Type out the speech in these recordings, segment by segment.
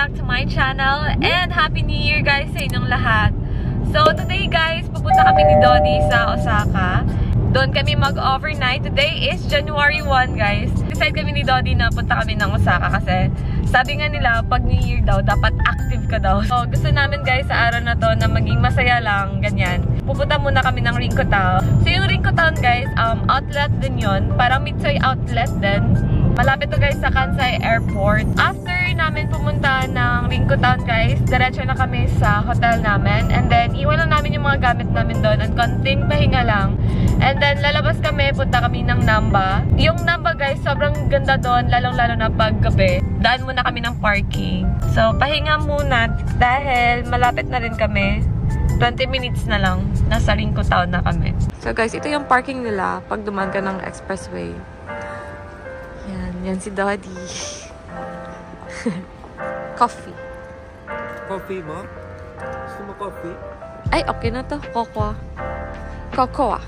back to my channel and Happy New Year guys sa inyong lahat. So today guys, pupunta kami ni Dodi sa Osaka. Doon kami mag-overnight. Today is January 1 guys. Decide kami ni Dodi na punta kami ng Osaka kasi sabi nga nila pag New Year daw dapat active ka daw. So gusto namin guys sa araw na to na maging masaya lang, ganyan. Pupunta muna kami ng Rinko Town. So yung Rinko Town guys, outlet din yun. Parang Mitsui outlet din. Malapit to guys sa Kansai Airport. After namin pumunta ng Rinko Town guys, diretso na kami sa hotel namin. And then, iwan lang namin yung mga gamit namin doon at konting pahinga lang. And then, lalabas kami, punta kami ng Namba. Yung Namba guys, sobrang ganda doon, lalong-lalo na paggabi. Daan muna kami ng parking. So, pahinga muna dahil malapit na rin kami. 20 minutes na lang, nasa Rinko Town na kami. So guys, ito yung parking nila pag dumaan ka ng expressway. Yan si Daddy. Coffee. Coffee mo? Gusto mo coffee? Ay, okay na to. Cocoa. Cocoa.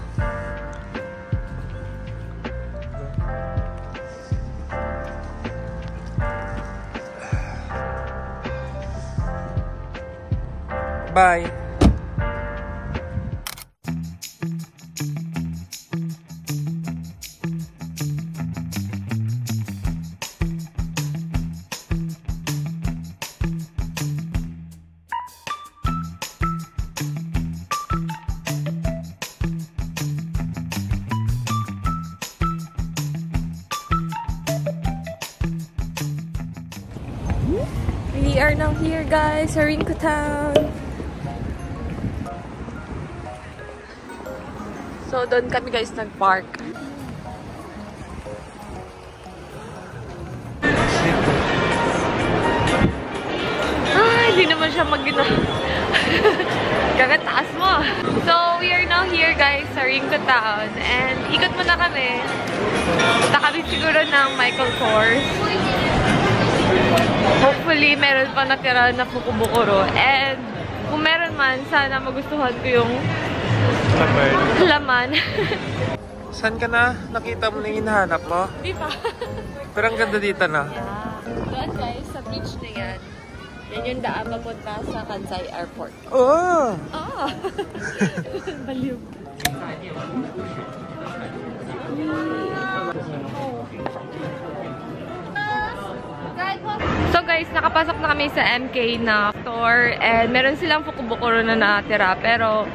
Bye. We are now here guys, sa Rinko Town. So doon kami guys nag-park. Hindi naman siya mag-gina. Kakataas mo. So we are now here guys sa Rinko Town and ikot muna kami. Punta kami siguro ng Michael Kors. Hopefully, meron pa natira na Fukubokuro. And kung meron man, sana magustuhan ko yung laman. Saan ka na? Nakita mo na yung hinahanap mo? Di ba? Pero ang ganda dito na. Yeah. Doon guys, sa beach na yan. Yan yung daan papunta sa Kansai Airport. Oh! Ah! Baliw. So guys, nakapasok na kami sa MK na store and meron silang Fukubokuro na natira pero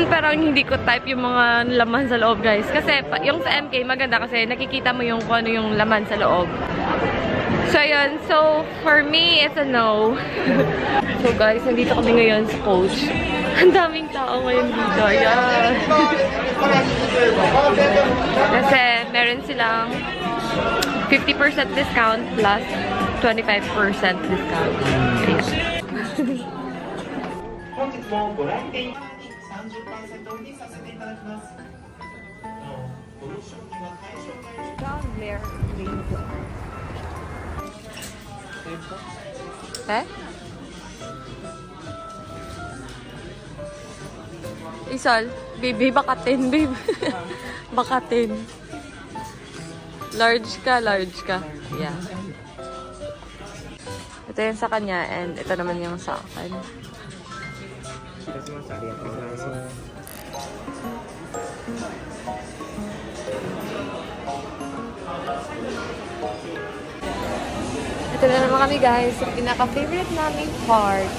parang hindi ko type yung mga laman sa loob guys kasi yung sa MK maganda kasi nakikita mo yung kung ano yung laman sa loob. So yun, so for me it's a no. So guys, nandito kami ngayon sa Coach. Ang daming tao ngayon dito. Ayan. Kasi meron silang 50% discount plus 25% discount. Yeah. Down there. Eh? Isol, baby, bakatin, babe. Bakatin. Large ka. Yeah. Ito yung sa kanya and ito naman yung sa akin. Ito na naman kami guys sa pinaka-favorite naming part.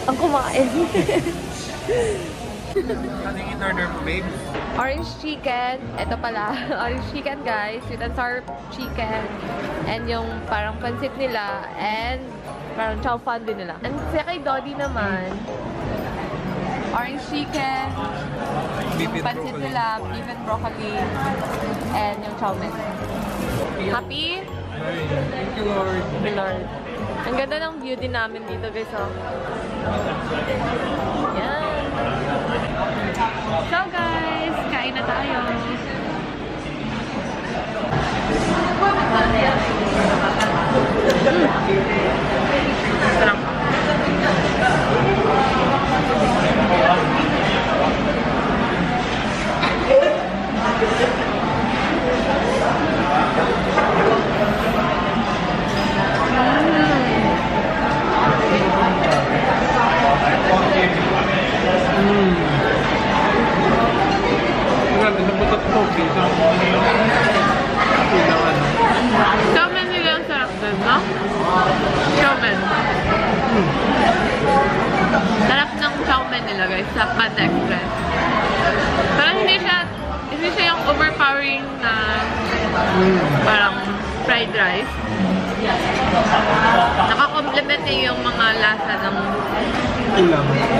Ang kumain. Ano yung in-order mo, babe? Orange chicken. Ito pala. Orange chicken guys. Sweet and sour chicken. And yung parang pansit nila. And parang chow fan din nila. And sa kay Dodi naman, orange chicken. Yung pansit nila. Beef and broccoli. And yung chow mein. Happy? Thank you, Lord. Thank you, Lord. Ang ganda ng view din namin dito guys. Oh. Yan. So guys, kain na tayo. Sarap. Parang fried rice. Nakakomplement niya yung mga lasa ng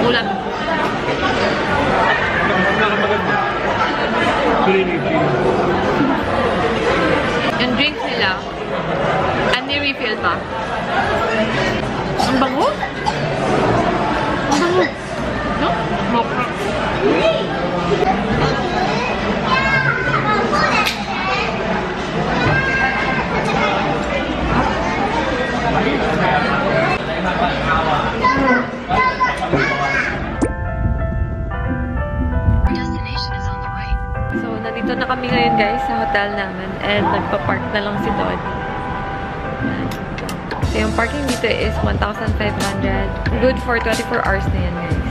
ulam. Yung drinks nila, refill pa. Ang bango? Ang bango. No? Mokra. So, nandito na kami ngayon guys sa hotel namin and nagpa-park na lang si Dodi. So, yung parking dito is 1,500. Good for 24 hours na yan guys.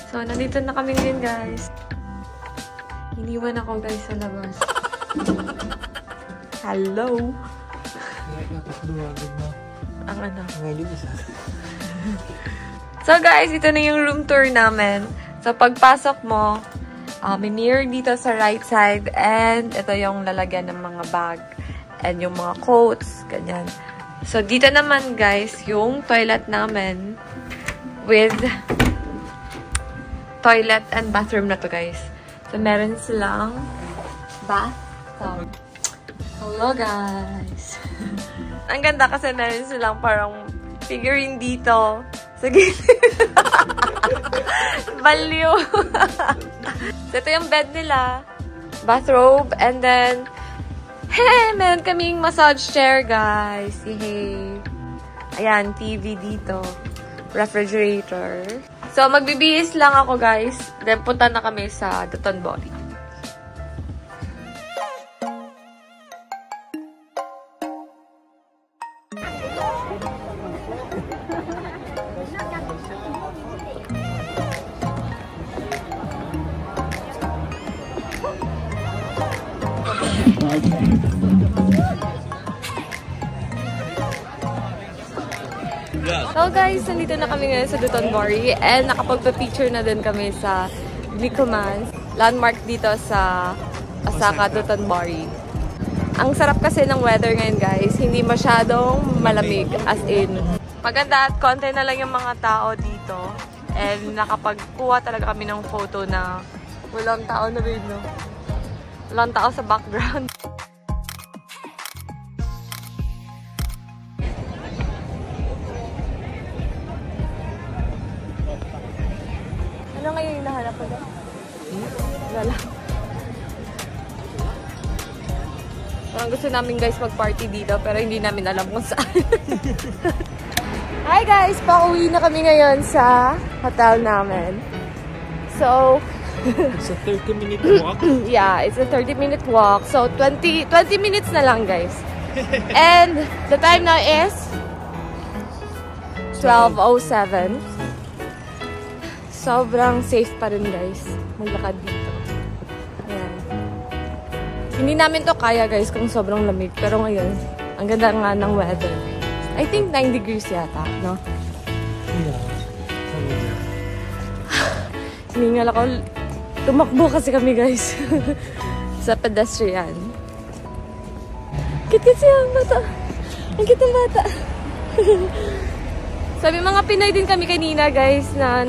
So, nandito na kami ngayon guys. Iniwan ako guys sa labas. Hello! Ang ano? So guys, ito na yung room tour namin. So pagpasok mo, may mirror dito sa right side and ito yung lalagyan ng mga bag and yung mga coats, ganyan. So dito naman guys, yung toilet namin with toilet and bathroom na to guys. So meron silang bathtub. Hello guys! Ang ganda kasi meron silang parang figurine dito. Sige. Baliw. So, ito yung bed nila. Bathrobe. And then, hey, meron kaming massage chair, guys. Yay. Ayan, TV dito. Refrigerator. So, magbibihis lang ako, guys. Then, punta na kami sa Dotonbori. So guys, nandito na kami ngayon sa Dotonbori and nakapagpa-picture na din kami sa Glicoman, landmark dito sa Osaka, Dotonbori. Ang sarap kasi ng weather ngayon guys, hindi masyadong malamig as in. Maganda at konti na lang yung mga tao dito and nakapagkuha talaga kami ng photo na walang tao na rin, no? Walang tao sa background. Ano ngayon yung nahanap ko doon? Wala. Parang gusto namin guys mag-party dito pero hindi namin alam kung saan. Hi guys! Pauwi na kami ngayon sa hotel namin. So, it's a 30-minute walk? Yeah, it's a 30-minute walk. So, 20 minutes na lang guys. And the time now is 12:07. Sobrang safe pa rin guys. Maglakad dito. Ayan. Hindi namin to kaya guys kung sobrang lamig. Pero ngayon, ang ganda nga ng weather. I think 9 degrees yata, no? Yeah. Hiningal ako. Tumakbo kasi kami guys. Sa pedestrian. Kit siya ang bata. Ang cute ang bata. Sabi mga Pinoy din kami kanina guys na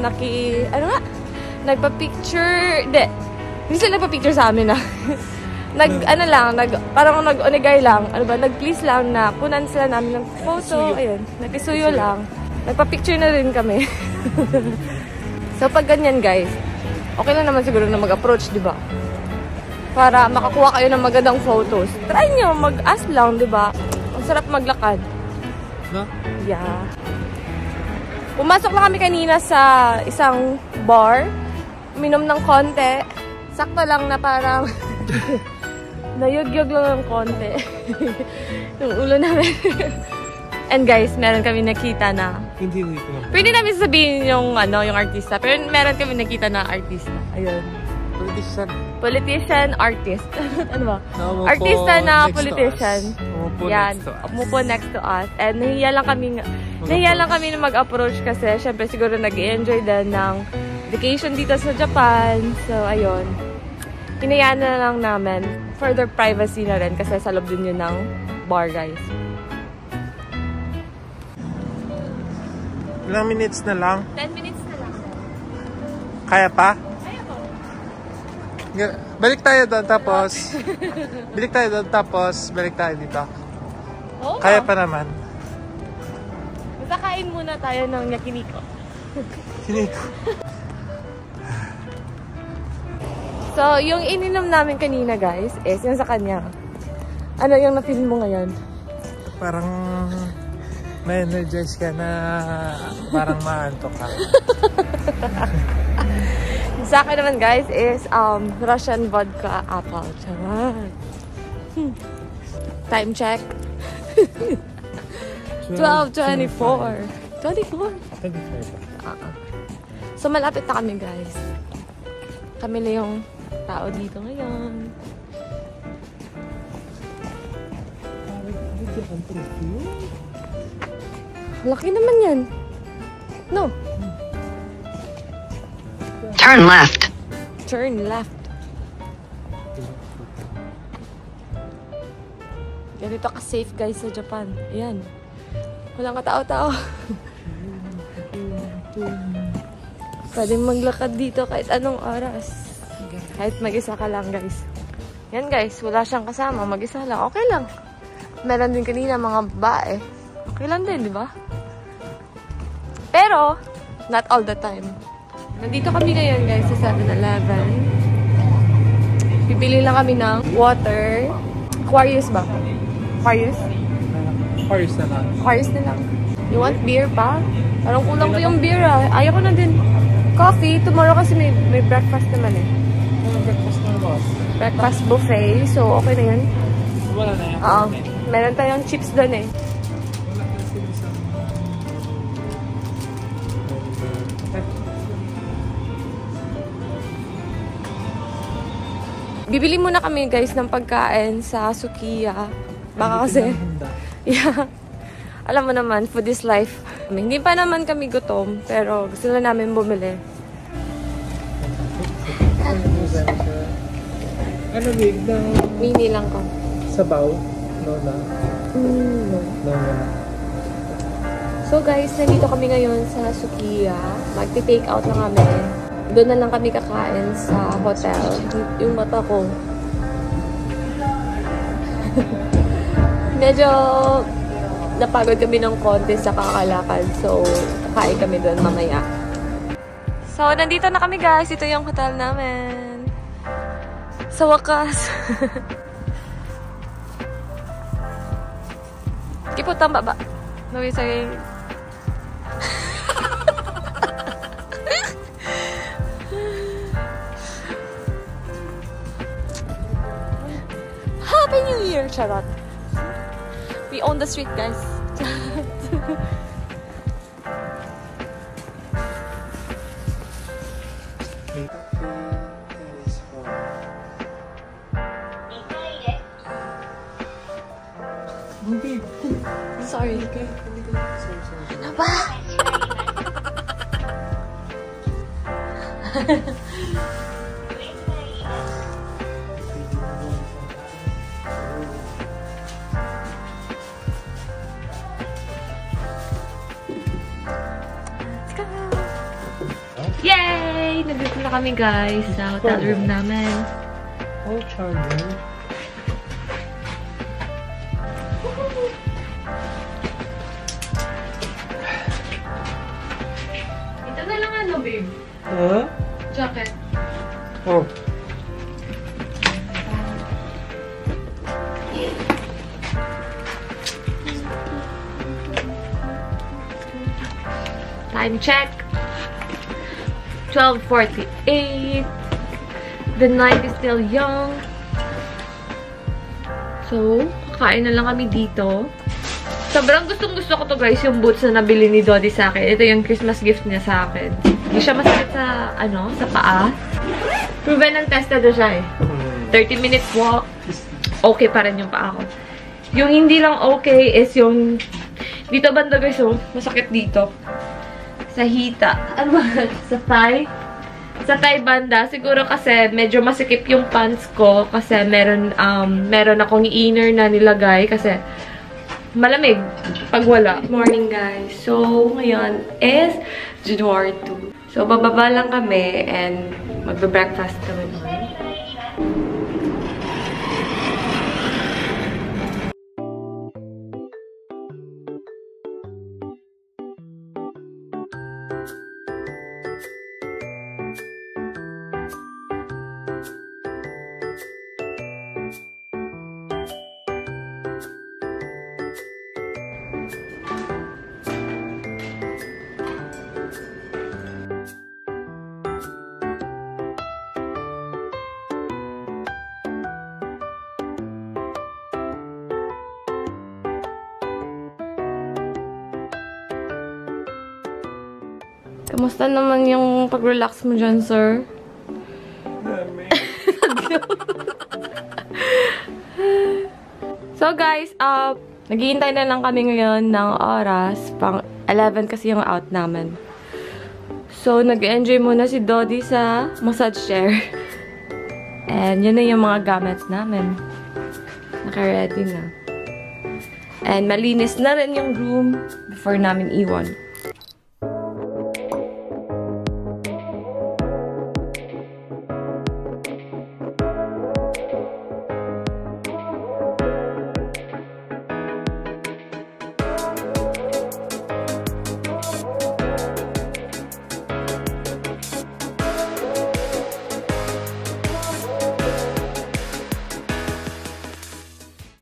nagpa-picture. Hindi sila nagpa-picture sa amin na. Parang nag-onigay lang. Nag-please lang na kunan sila namin ng photo. Ayun, nagpisuyo lang. Nagpa-picture na rin kami. So pag ganyan guys, okay lang naman siguro na mag-approach, di ba? Para makakuha kayo ng magandang photos. Try nyo, mag-ask lang, di ba? Ang sarap maglakad. No? Yeah. Pumasok lang kami kanina sa isang bar. Minom ng konti. Sakto lang na parang nayugyog lang ng konti. Yung ulo namin. And guys, meron kami nakita na pwede namin sabihin yung artista. Pero meron kami nakita na artista. Ayun. Politician, artist. Ano ba? Artista na politician. Yan. Umupo next to us. And nahiya lang kami na mag-approach kasi syempre siguro nag-enjoy din ng vacation dito sa Japan. So, ayun. Hinayaan na lang namin. Further privacy na rin kasi sa loob din yun ng bar, guys. Ilang minutes na lang? 10 minutes na lang. Kaya pa? Balik tayo doon tapos balik tayo dito. Oo. Kaya pa naman. Basta kain muna tayo ng yakiniko. Kiniko. So, yung ininom namin kanina, guys, is yung sa kanya. Ano yung na-feel mo ngayon? Parang na-energize ka na parang maantok ka. Sa akin naman, guys, is Russian vodka apple. Charot. Time check. 12:24. 24? So, malapit na kami, guys. Kami na yung tao dito ngayon. Laki naman yan. No. Turn left. Turn left. Ganito ka-safe, guys, sa Japan. Ayan. Walang katao-tao. Pwedeng maglakad dito kahit anong oras. Kahit mag-isa ka lang, guys. Yan, guys. Wala siyang kasama. Mag-isa lang. Okay lang. Meron din kanina mga babae. Okay lang din, di ba? Pero, not all the time. Nandito kami ngayon, guys, sa 7-Eleven. Bibili lang kami ng water. Aquarius ba? Aquarius? Aquarius na lang. Aquarius na lang. You want beer pa? Parang kulang pa yung beer, ah. Ayaw ko na din. Coffee. Tomorrow kasi may breakfast naman, eh. Breakfast na ba? Breakfast buffet. So, okay na yun. Wala na yan. Meron tayong chips doon, eh. Bibili muna kami, guys, ng pagkain sa Sukiya. Baka kasi, yeah. Alam mo naman, food is life. Hindi pa naman kami gutom, pero gusto na namin bumili. Ano, big na? Mini lang ko. Sabaw? No na. No. No na. So, guys, nandito kami ngayon sa Sukiya. Magti-take out na kami. Doon na lang kami kakain sa hotel. Yung mata ko. Medyo napagod kami ng konti sa kakalakad. So, kakain kami doon mamaya. So, nandito na kami, guys. Ito yung hotel namin. Sa wakas. Kiputang baba. Nawi sa Happy New Year, charot. We own the street, guys. Sorry. Ano ba? Yay! Nandito na kami, guys, sa hotel room namin. Oh, charging. Ito na lang ano, babe? Huh? Jacket. Oh. Time check. 12:48. The night is still young. So, kakain na lang kami dito. Sobrang gustong-gusto ko to, guys, yung boots na nabili ni Dodi sa akin. Ito yung Christmas gift niya sa akin. Hindi siya masakit sa, sa paa. Proven and tested na siya eh. 30 minutes walk, okay pa rin yung paa ko. Yung hindi lang okay is yung dito banda guys, oh, masakit dito. Sa hita. Ano ba? Sa thigh? Sa thigh banda. Siguro kasi medyo masikip yung pants ko kasi meron akong inner na nilagay kasi malamig pag wala. Morning guys. So, ngayon is January 2. So, bababa lang kami and magbe-breakfast kami doon. Kamusta naman yung pag-relax mo dyan, sir? So, guys, naghihintay na lang kami ngayon ng oras. Pang 11 kasi yung out namin. So, nag-enjoy muna si Dodi sa massage chair. And yun na yung mga gamit namin. Naka-ready na. And malinis na rin yung room before namin iwan.